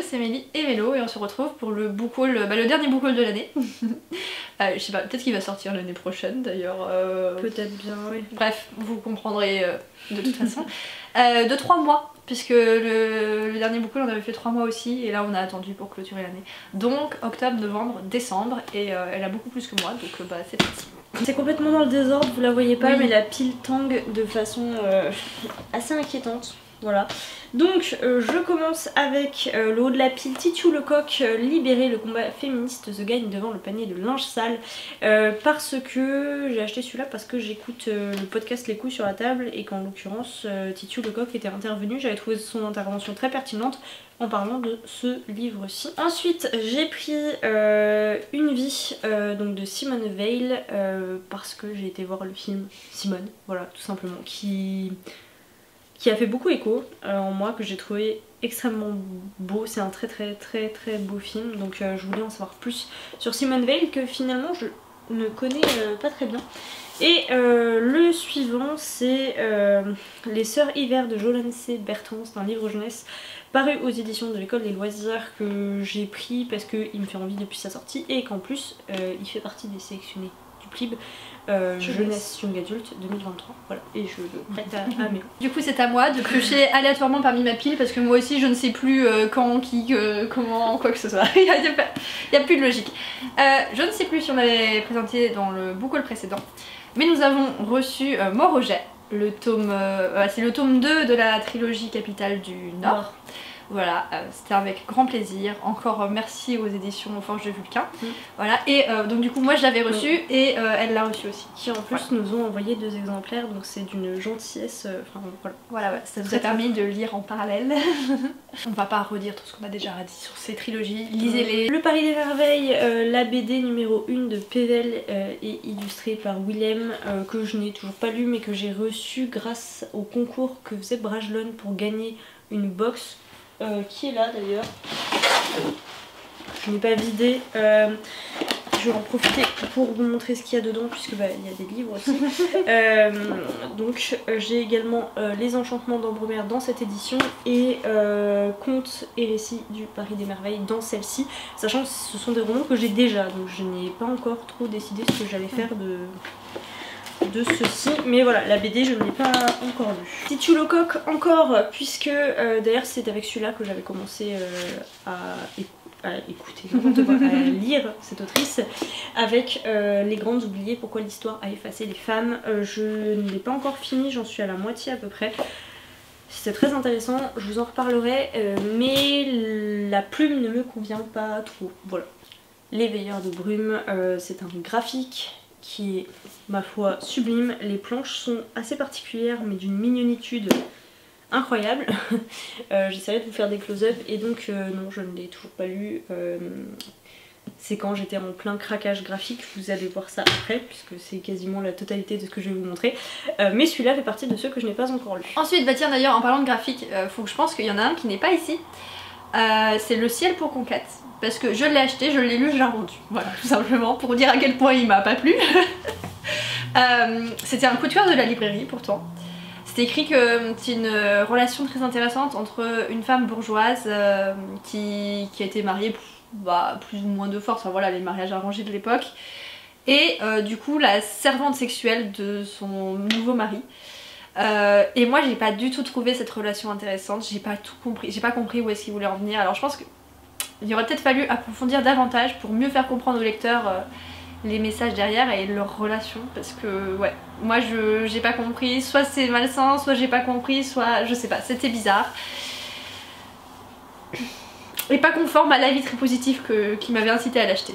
c'est Mélie et Mélo et on se retrouve pour le book haul, le dernier book haul de l'année. Je sais pas, peut-être qu'il va sortir l'année prochaine d'ailleurs. Peut-être bien, oui. Bref, vous comprendrez de toute façon. De 3 mois, puisque le dernier book haul on avait fait 3 mois aussi et là on a attendu pour clôturer l'année. Donc octobre, novembre, décembre et elle a beaucoup plus que moi donc bah c'est parti. C'est complètement dans le désordre, vous la voyez pas, oui. mais la pile tangue de façon assez inquiétante. Voilà. Donc je commence avec le haut de la pile, Titu Lecoq, libéré, le combat féministe se gagne devant le panier de linge sale. Parce que j'ai acheté celui-là parce que j'écoute le podcast Les couilles sur la table et qu'en l'occurrence Titu Lecoq était intervenu. J'avais trouvé son intervention très pertinente en parlant de ce livre-ci. Ensuite j'ai pris Une vie donc de Simone Veil parce que j'ai été voir le film Simone, voilà tout simplement, qui a fait beaucoup écho en moi, que j'ai trouvé extrêmement beau. C'est un très beau film, donc je voulais en savoir plus sur Simone Veil que finalement je ne connais pas très bien. Et le suivant c'est Les Sœurs Hiver de Jolene C. Bertrand, c'est un livre jeunesse paru aux éditions de l'école des loisirs que j'ai pris parce qu'il me fait envie depuis sa sortie et qu'en plus il fait partie des sélectionnés du PLIB. Jeunesse Young Adulte 2023, voilà, et je le prête à mes. Du coup c'est à moi de piocher aléatoirement parmi ma pile parce que moi aussi je ne sais plus quand, qui, comment, quoi que ce soit. Il n'y a plus de logique. Je ne sais plus si on avait présenté dans le book haul précédent, mais nous avons reçu Mort au jet, le tome, c'est le tome 2 de la trilogie Capitale du Nord. Voilà, c'était avec grand plaisir. Encore merci aux éditions Forges de Vulcain. Voilà, et donc du coup moi je l'avais reçu et elle l'a reçu aussi. Qui en plus nous ont envoyé 2 exemplaires, donc c'est d'une gentillesse. Enfin voilà. Ouais, ça nous a permis de lire en parallèle. On va pas redire tout ce qu'on a déjà dit sur ces trilogies, lisez-les. Le Paris des Merveilles, la BD numéro 1 de Pével et illustrée par Willem, que je n'ai toujours pas lu mais que j'ai reçu grâce au concours que faisait Brajlon pour gagner une box. Qui est là d'ailleurs, je n'ai pas vidé, je vais en profiter pour vous montrer ce qu'il y a dedans puisque bah, il y a des livres aussi. Donc j'ai également Les Enchantements d'Ambremer dans cette édition et Contes et récits du Paris des Merveilles dans celle-ci, sachant que ce sont des romans que j'ai déjà, donc je n'ai pas encore trop décidé ce que j'allais faire de ceci, mais voilà, la BD je ne l'ai pas encore lu. Titu Lecoq encore, puisque d'ailleurs c'est avec celui-là que j'avais commencé à lire cette autrice, avec Les Grandes Oubliées, pourquoi l'histoire a effacé les femmes. Je ne l'ai pas encore fini, j'en suis à la moitié à peu près. C'est très intéressant, je vous en reparlerai, mais la plume ne me convient pas trop. Voilà. Les Veilleurs de brume, c'est un graphique qui est, ma foi, sublime. Les planches sont assez particulières mais d'une mignonitude incroyable. J'essaierai de vous faire des close-up et donc non, je ne l'ai toujours pas lu. C'est quand j'étais en plein craquage graphique, vous allez voir ça après puisque c'est quasiment la totalité de ce que je vais vous montrer. Mais celui-là fait partie de ceux que je n'ai pas encore lu. Ensuite, bah tiens d'ailleurs en parlant de graphique, faut que je pense qu'il y en a un qui n'est pas ici. C'est Le Ciel pour Conquête. Parce que je l'ai acheté, je l'ai lu, je l'ai revendu. Voilà, tout simplement, pour dire à quel point il m'a pas plu. C'était un coup de cœur de la librairie pourtant. C'était écrit que c'est une relation très intéressante entre une femme bourgeoise qui a été mariée plus ou moins de force, enfin voilà les mariages arrangés de l'époque, et du coup la servante sexuelle de son nouveau mari. Et moi j'ai pas du tout trouvé cette relation intéressante, j'ai pas tout compris, j'ai pas compris où est-ce qu'il voulait en venir. Alors je pense qu'il aurait peut-être fallu approfondir davantage pour mieux faire comprendre aux lecteurs les messages derrière et leur relation, parce que ouais, moi j'ai pas compris, soit c'est malsain, soit j'ai pas compris, soit je sais pas, c'était bizarre. Et pas conforme à l'avis très positif qui m'avait incité à l'acheter.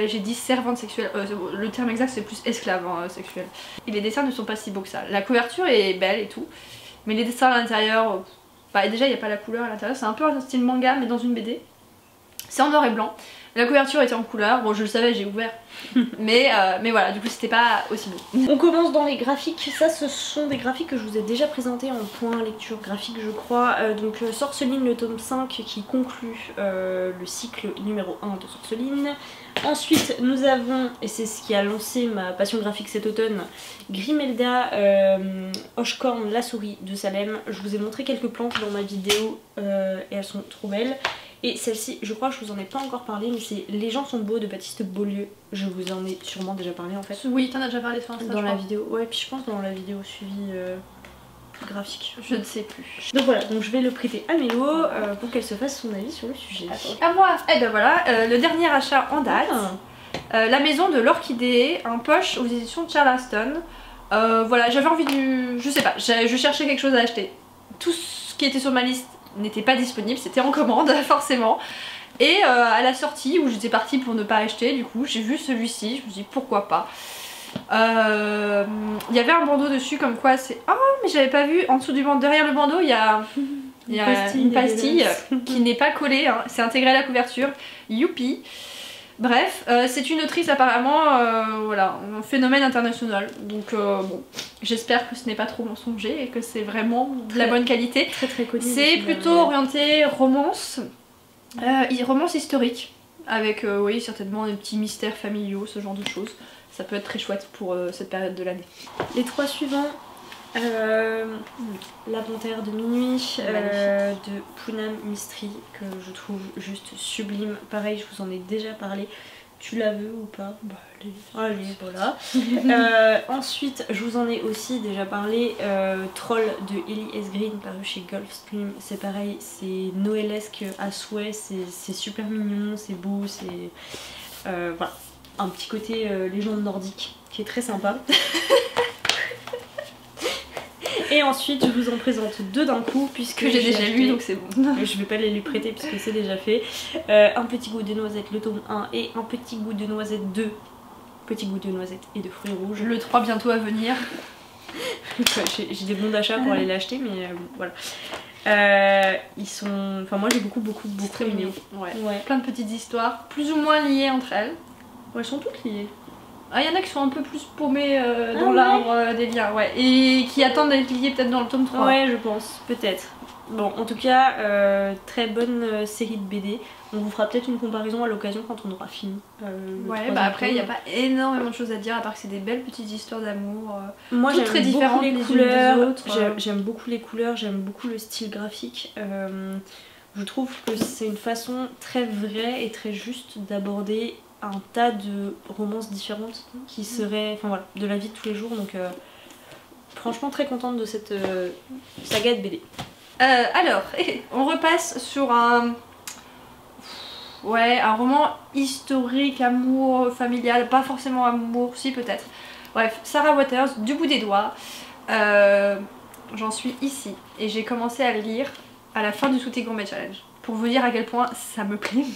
J'ai dit servante sexuelle, le terme exact c'est plus esclave sexuelle. Et les dessins ne sont pas si beaux que ça. La couverture est belle et tout, mais les dessins à l'intérieur, bah déjà il n'y a pas la couleur à l'intérieur, c'est un peu un style manga mais dans une BD. C'est en noir et blanc. La couverture était en couleur, bon je le savais, j'ai ouvert, mais voilà, du coup c'était pas aussi beau. On commence dans les graphiques, ça ce sont des graphiques que je vous ai déjà présentés en point lecture graphique je crois. Donc Sorceline le tome 5 qui conclut le cycle numéro 1 de Sorceline. Ensuite nous avons, et c'est ce qui a lancé ma passion graphique cet automne, Grimelda Oshkorn, la souris de Salem. Je vous ai montré quelques planches dans ma vidéo et elles sont trop belles. Et celle-ci, je crois que je vous en ai pas encore parlé, mais c'est Les gens sont beaux de Baptiste Beaulieu. Je vous en ai sûrement déjà parlé en fait. Oui, t'en as déjà parlé sur Insta. Dans la vidéo, ouais, puis je pense dans la vidéo suivie graphique. Je ne sais plus. Donc voilà, donc je vais le prêter à Mélo pour qu'elle se fasse son avis sur le sujet. À moi. Et ben voilà, le dernier achat en date. La maison de l'orchidée, un poche aux éditions Charleston. Voilà, j'avais envie de... Je sais pas, je cherchais quelque chose à acheter. Tout ce qui était sur ma liste n'était pas disponible, c'était en commande forcément. Et à la sortie où j'étais partie pour ne pas acheter, du coup j'ai vu celui-ci, je me suis dit pourquoi pas. Il y avait un bandeau dessus comme quoi c'est... Oh mais j'avais pas vu, en dessous du bandeau, derrière le bandeau il y a une pastille qui n'est pas collée, hein. C'est intégré à la couverture, youpi. Bref, c'est une autrice apparemment, voilà, un phénomène international. Donc bon, j'espère que ce n'est pas trop mensonger et que c'est vraiment de la bonne qualité. Très très connu. C'est plutôt orienté romance, romance historique, avec oui certainement des petits mystères familiaux, ce genre de choses. Ça peut être très chouette pour cette période de l'année. Les 3 suivants. La Panthère de minuit de Poonam Mistry, que je trouve juste sublime. Pareil, je vous en ai déjà parlé. Tu la veux ou pas? Bah allez, voilà. Ensuite, je vous en ai aussi déjà parlé. Troll de Ellie S. Green, paru chez Gulfstream. C'est pareil, c'est noëlesque à souhait, c'est super mignon, c'est beau, c'est voilà, un petit côté légende nordique qui est très sympa. Et ensuite je vous en présente 2 d'un coup puisque j'ai déjà lu donc c'est bon. Je vais pas les lui prêter puisque c'est déjà fait. Un petit goût de noisette, le tome 1, et un petit goût de noisette 2. Petit goût de noisette et de fruits rouges. Le 3 bientôt à venir. J'ai des bons d'achat pour aller l'acheter, mais voilà. Ils sont... Enfin moi j'ai beaucoup très aimé. mignon. Ouais. Plein de petites histoires, plus ou moins liées entre elles. Ouais, elles sont toutes liées. Ah, il y en a qui sont un peu plus paumés dans l'arbre des liens, ouais. Et qui attendent d'être liés peut-être dans le tome 3. Ouais, je pense, peut-être. Bon, en tout cas, très bonne série de BD. On vous fera peut-être une comparaison à l'occasion quand on aura fini. Ouais, bah après, il n'y a pas énormément de choses à dire, à part que c'est des belles petites histoires d'amour. Moi, j'aime très différentes les les couleurs. unes des autres. J'aime beaucoup les couleurs, j'aime beaucoup le style graphique. Je trouve que c'est une façon très vraie et très juste d'aborder un tas de romances différentes qui seraient, enfin voilà, de la vie de tous les jours. Donc franchement très contente de cette saga de BD. Alors, on repasse sur un roman historique, amour familial, pas forcément amour, si peut-être. Bref, Sarah Waters, du bout des doigts. J'en suis ici et j'ai commencé à le lire à la fin du Tout est Gourmet Challenge pour vous dire à quel point ça me plaît.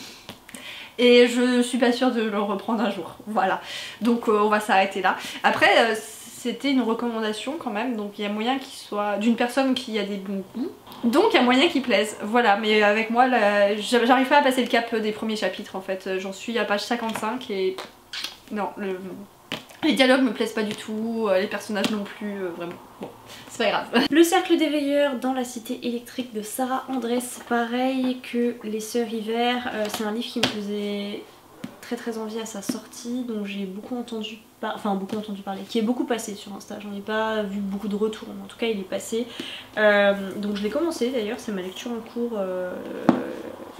Et je suis pas sûre de le reprendre un jour, voilà. Donc on va s'arrêter là. Après, c'était une recommandation quand même, donc il y a moyen qu'il soit d'une personne qui a des bons goûts. Donc il y a moyen qu'il plaise, voilà. Mais avec moi, j'arrive pas à passer le cap des premiers chapitres en fait. J'en suis à page 55 et... Non, les dialogues me plaisent pas du tout, les personnages non plus, vraiment. Bon, c'est pas grave. Le cercle des veilleurs dans la cité électrique de Sarah Andress, pareil que Les Sœurs Hiver. C'est un livre qui me faisait très envie à sa sortie, dont j'ai beaucoup entendu parler, qui est beaucoup passé sur Insta. J'en ai pas vu beaucoup de retours, mais en tout cas il est passé. Donc je l'ai commencé d'ailleurs, c'est ma lecture en cours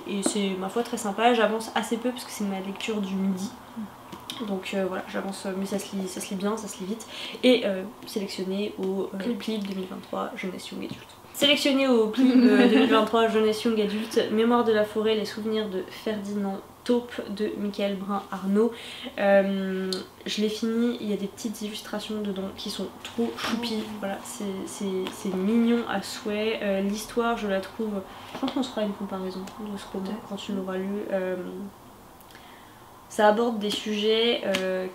et c'est ma foi très sympa. J'avance assez peu parce que c'est ma lecture du midi. Donc voilà, j'avance, mais ça se lit bien, ça se lit vite. Et sélectionné au Clip 2023 Jeunesse Young Adulte. Sélectionné au Clip 2023 Jeunesse Young Adulte, Mémoire de la forêt, les souvenirs de Ferdinand Taupe de Michael Brun-Arnaud. Je l'ai fini, il y a des petites illustrations dedans qui sont trop choupies. Voilà, c'est mignon à souhait. L'histoire, je la trouve... Je pense qu'on se fera une comparaison de ce roman quand tu l'auras lu. Ça aborde des sujets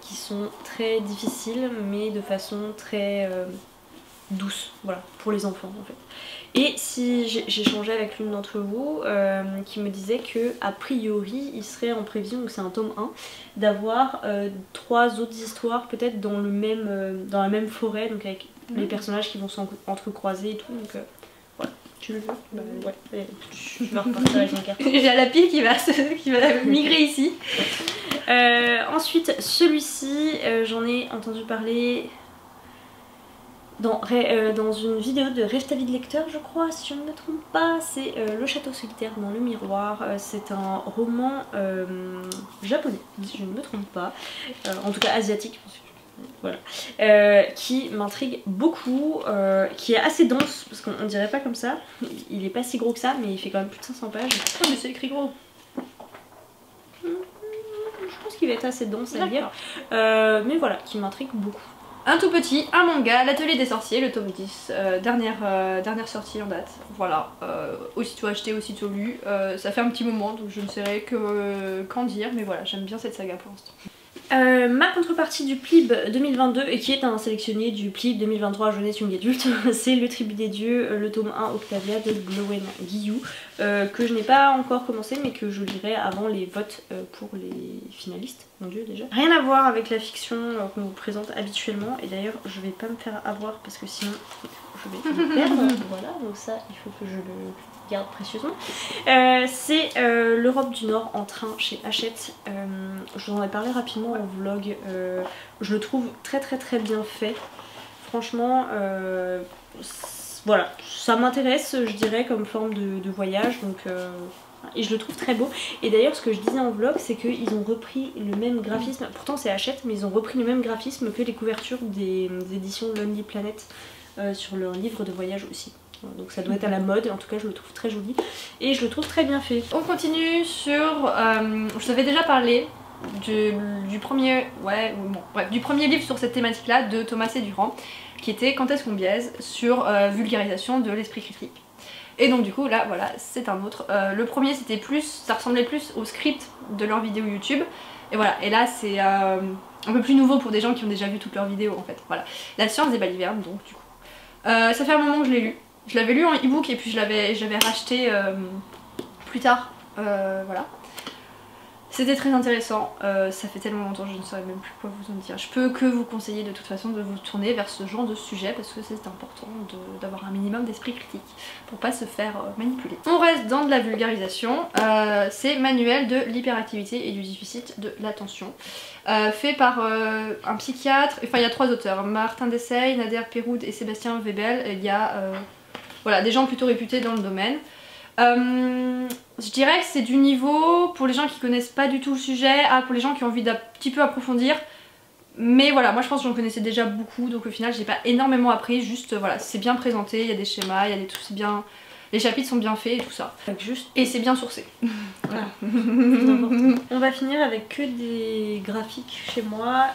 qui sont très difficiles mais de façon très douce, voilà, pour les enfants en fait. Et si j'ai échangé avec l'une d'entre vous qui me disait que a priori il serait en prévision, donc c'est un tome 1, d'avoir 3 autres histoires peut-être dans la même forêt, donc avec les personnages qui vont s'entrecroiser et tout, donc voilà. Tu le veux? Bah, ouais, je vais repartir avec mon carton. J'ai la pile qui va migrer ici. Ensuite, celui-ci, j'en ai entendu parler dans une vidéo de Rêve ta vie de lecteur, je crois, si je ne me trompe pas. C'est Le Château solitaire dans le miroir. C'est un roman japonais, si je ne me trompe pas, en tout cas asiatique. Voilà, qui m'intrigue beaucoup, qui est assez dense parce qu'on dirait pas comme ça, il est pas si gros que ça mais il fait quand même plus de 500 pages. Oh, mais c'est écrit gros. Je pense qu'il va être assez dense à lire, mais voilà, qui m'intrigue beaucoup. Un tout petit, un manga, l'atelier des sorciers, le tome 10, dernière sortie en date. Voilà, aussitôt acheté, aussitôt lu. Ça fait un petit moment donc je ne saurais qu'en dire, mais voilà, j'aime bien cette saga pour l'instant. Ma contrepartie du PLIB 2022, et qui est un sélectionné du PLIB 2023 jeunesse young adulte, c'est Le Tribut des Dieux, le tome 1 Octavia de Glowen Guillou, que je n'ai pas encore commencé mais que je lirai avant les votes pour les finalistes. Mon dieu, déjà. Rien à voir avec la fiction qu'on vous présente habituellement, et d'ailleurs je vais pas me faire avoir parce que sinon je vais me perdre. Voilà, donc ça il faut que je le garde précieusement. C'est l'Europe du Nord en train chez Hachette. Je vous en ai parlé rapidement en vlog. Je le trouve très bien fait. Franchement, voilà, ça m'intéresse, je dirais, comme forme de voyage. Donc, et je le trouve très beau. Et d'ailleurs, ce que je disais en vlog, c'est qu'ils ont repris le même graphisme. Pourtant, c'est Hachette, mais ils ont repris le même graphisme que les couvertures des éditions Lonely Planet sur leur livre de voyage aussi. Donc ça doit être à la mode, en tout cas je le trouve très joli et je le trouve très bien fait. On continue sur... je vous avais déjà parlé du premier livre sur cette thématique là de Thomas C. Durand qui était Quand est-ce qu'on biaise, sur vulgarisation de l'esprit critique. Et donc du coup là voilà, c'est un autre. Le premier c'était plus, ça ressemblait plus au script de leur vidéo YouTube. Et voilà, et là c'est un peu plus nouveau pour des gens qui ont déjà vu toutes leurs vidéos en fait. Voilà, La science des balivernes donc du coup. Ça fait un moment que je l'ai lu. Je l'avais lu en e-book et puis je l'avais racheté plus tard, voilà. C'était très intéressant, ça fait tellement longtemps que je ne saurais même plus quoi vous en dire. Je peux que vous conseiller de toute façon de vous tourner vers ce genre de sujet parce que c'est important d'avoir un minimum d'esprit critique pour pas se faire manipuler. On reste dans de la vulgarisation, c'est Manuel de l'hyperactivité et du déficit de l'attention. Fait par un psychiatre, enfin il y a 3 auteurs, Martin Dessay, Nader Péroud et Sébastien Webel. Il y a voilà, des gens plutôt réputés dans le domaine. Je dirais que c'est du niveau pour les gens qui connaissent pas du tout le sujet, pour les gens qui ont envie d'un petit peu approfondir. Mais voilà, moi je pense que j'en connaissais déjà beaucoup, donc au final j'ai pas énormément appris, juste voilà, c'est bien présenté, il y a des schémas, il y a des trucs, c'est bien... Les chapitres sont bien faits et tout ça. Et c'est bien sourcé. Voilà. On va finir avec que des graphiques chez moi.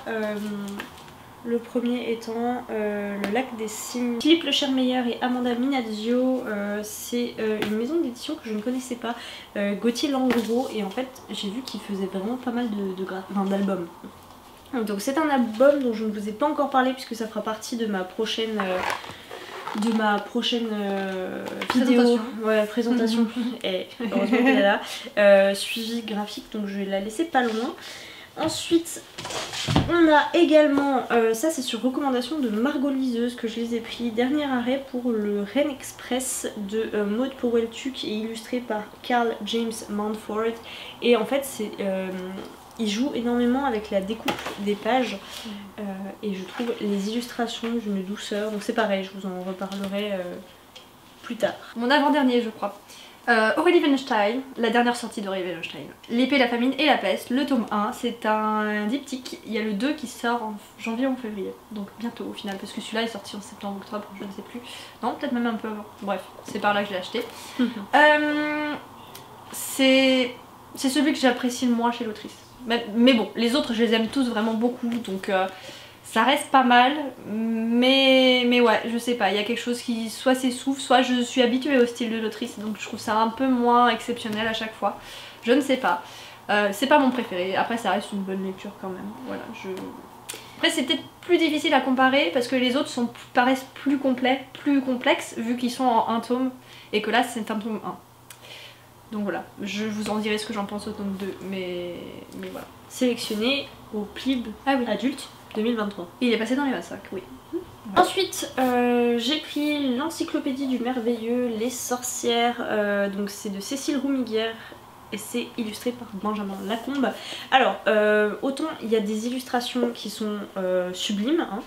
Le premier étant Le Lac des Cygnes. Philippe Le Chermeyer et Amanda Minazio, c'est une maison d'édition que je ne connaissais pas, Gauthier Langros, et en fait j'ai vu qu'il faisait vraiment pas mal d'albums. Donc c'est un album dont je ne vous ai pas encore parlé puisque ça fera partie de ma prochaine vidéo, présentation. Et heureusement qu'elle est là. Suivi graphique, donc je vais la laisser pas loin. Ensuite, on a également, ça c'est sur recommandation de Margot Liseuse que je les ai pris, dernier arrêt pour le Rennes Express de Maud Powell-Tuck et illustré par Carl James Mountford. Et en fait, il joue énormément avec la découpe des pages et je trouve les illustrations d'une douceur. Donc c'est pareil, je vous en reparlerai plus tard. Mon avant-dernier, je crois. Aurélie Weinstein, la dernière sortie d'Aurélie Weinstein. L'épée, la famine et la peste, le tome 1, c'est un diptyque. Il y a le 2 qui sort en janvier ou en février, donc bientôt au final, parce que celui-là est sorti en septembre, octobre, je ne sais plus. Non, peut-être même un peu avant. Bref, c'est par là que je l'ai acheté. C'est celui que j'apprécie le moins chez l'autrice. Mais bon, les autres, je les aime tous vraiment beaucoup, donc ça reste pas mal, mais ouais, je sais pas, il y a quelque chose qui soit s'essouffle, soit je suis habituée au style de l'autrice, donc je trouve ça un peu moins exceptionnel à chaque fois. Je ne sais pas. C'est pas mon préféré, après ça reste une bonne lecture quand même. Voilà, Après c'est peut-être plus difficile à comparer parce que les autres paraissent plus complexes vu qu'ils sont en un tome et que là c'est un tome 1. Donc voilà, je vous en dirai ce que j'en pense au tome 2, mais voilà. Sélectionné au PLIB adulte 2023. Et il est passé dans les 25, oui. Ouais. Ensuite, j'ai pris l'encyclopédie du merveilleux, Les sorcières, donc c'est de Cécile Roumiguière et c'est illustré par Benjamin Lacombe. Alors, autant il y a des illustrations qui sont sublimes, hein,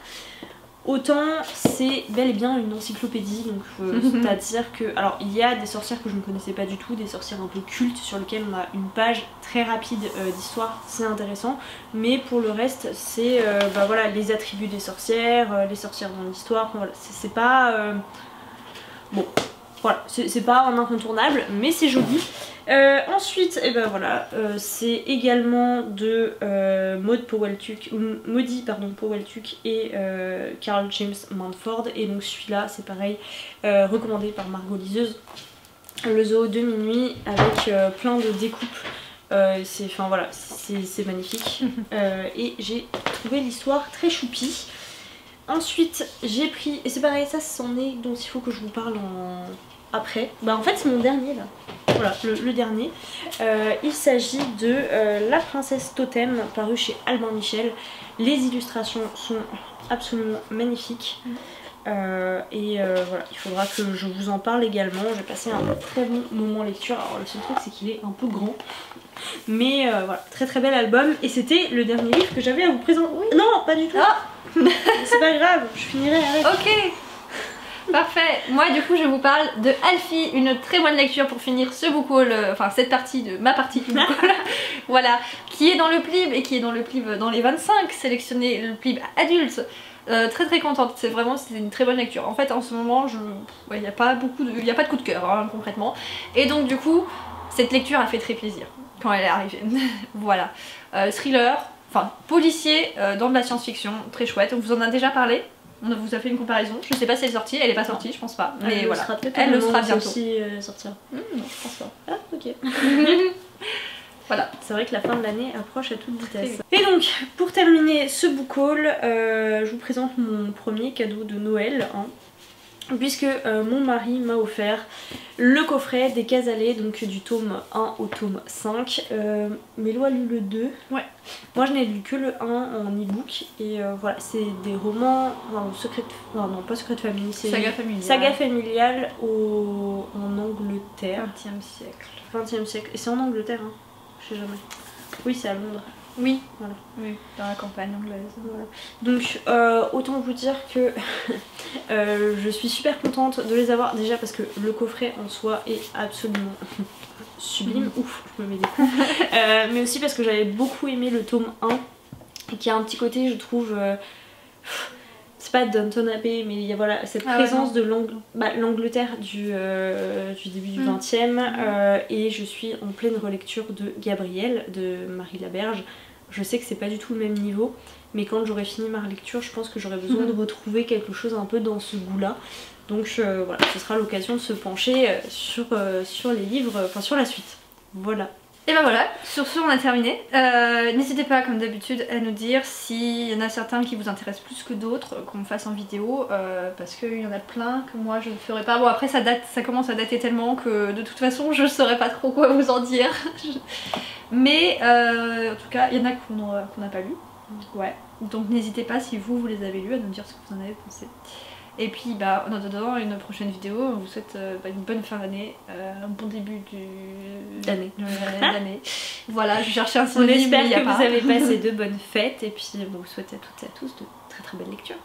autant c'est bel et bien une encyclopédie, donc c'est-à-dire que, alors il y a des sorcières que je ne connaissais pas du tout, des sorcières un peu cultes sur lesquelles on a une page très rapide d'histoire, c'est intéressant, mais pour le reste c'est voilà, les attributs des sorcières, les sorcières dans l'histoire, voilà, c'est pas... bon, voilà, c'est pas un incontournable, mais c'est joli. Ensuite, et ben voilà, c'est également de Maud Powell-Tuck, Maudie pardon, Powell-Tuck et Carl James Manford. Et donc celui-là, c'est pareil, recommandé par Margot Liseuse. Le zoo de minuit avec plein de découpes. Enfin voilà, c'est magnifique. Et j'ai trouvé l'histoire très choupie. Ensuite, j'ai pris, et c'est pareil, ça c'en est dont il faut que je vous parle après. Bah en fait c'est mon dernier là. Voilà, le dernier. Il s'agit de La Princesse Totem, paru chez Albin Michel. Les illustrations sont absolument magnifiques. Voilà, il faudra que je vous en parle également. J'ai passé un très bon moment lecture. Alors le seul truc c'est qu'il est un peu grand. Mais voilà, très très bel album. Et c'était le dernier livre que j'avais à vous présenter. Oui. Non, pas du tout. Ah c'est pas grave, je finirai avec. Ok. Parfait, moi du coup je vous parle de Alfie, une très bonne lecture pour finir ce book haul, enfin cette partie de ma partie du book haul, voilà, qui est dans le plib et qui est dans le plib dans les 25, sélectionné le plib adulte, très très contente, c'est une très bonne lecture. En fait en ce moment il n'y a pas beaucoup de, il n'y a pas de coup de cœur hein, concrètement, et donc du coup cette lecture a fait très plaisir quand elle est arrivée, voilà, thriller, enfin policier dans de la science-fiction, très chouette, on vous en a déjà parlé. On vous a fait une comparaison, je sais pas si elle est sortie, elle est pas sortie, je pense pas. Mais voilà, elle le sera bientôt. Sortir. Non, je pense pas. Ah, ok. Voilà. C'est vrai que la fin de l'année approche à toute vitesse. Et donc, pour terminer ce book haul, je vous présente mon premier cadeau de Noël. Hein, puisque mon mari m'a offert le coffret des Casalets, donc du tome 1 au tome 5. Mélo a lu le 2. Ouais. Moi je n'ai lu que le 1 en e-book. Et voilà, c'est des romans, non pas Secret de famille, c'est Saga familiale en Angleterre. 20e siècle. 20e siècle. Et c'est en Angleterre, hein. Je sais jamais. Oui, c'est à Londres. Oui, voilà. Oui, dans la campagne anglaise. Voilà. Donc autant vous dire que je suis super contente de les avoir, déjà parce que le coffret en soi est absolument sublime. Ouf, je me mets des coups. Mais aussi parce que j'avais beaucoup aimé le tome 1 qui a un petit côté, je trouve, c'est pas Downton Abbey, mais il y a voilà, cette présence de l'Angleterre du début du 20e. Et je suis en pleine relecture de Gabrielle de Marie Laberge. Je sais que c'est pas du tout le même niveau, mais quand j'aurai fini ma lecture, je pense que j'aurai besoin de retrouver quelque chose un peu dans ce goût-là. Donc voilà, ce sera l'occasion de se pencher sur les livres, enfin sur la suite. Voilà. Et ben voilà, sur ce on a terminé. N'hésitez pas comme d'habitude à nous dire s'il y en a certains qui vous intéressent plus que d'autres qu'on me fasse en vidéo, parce qu'il y en a plein que moi je ne ferai pas. Bon après ça commence à dater tellement que de toute façon je saurais pas trop quoi vous en dire. Mais en tout cas il y en a qu'on n'a pas lu. Ouais. Donc n'hésitez pas si vous les avez lus à nous dire ce que vous en avez pensé. Et puis bah, en attendant une prochaine vidéo, on vous souhaite une bonne fin d'année, un bon début d'année. Voilà, je cherchais un synonyme. On espère que vous avez passé de bonnes fêtes et puis on vous souhaite à toutes et à tous de très très belles lectures.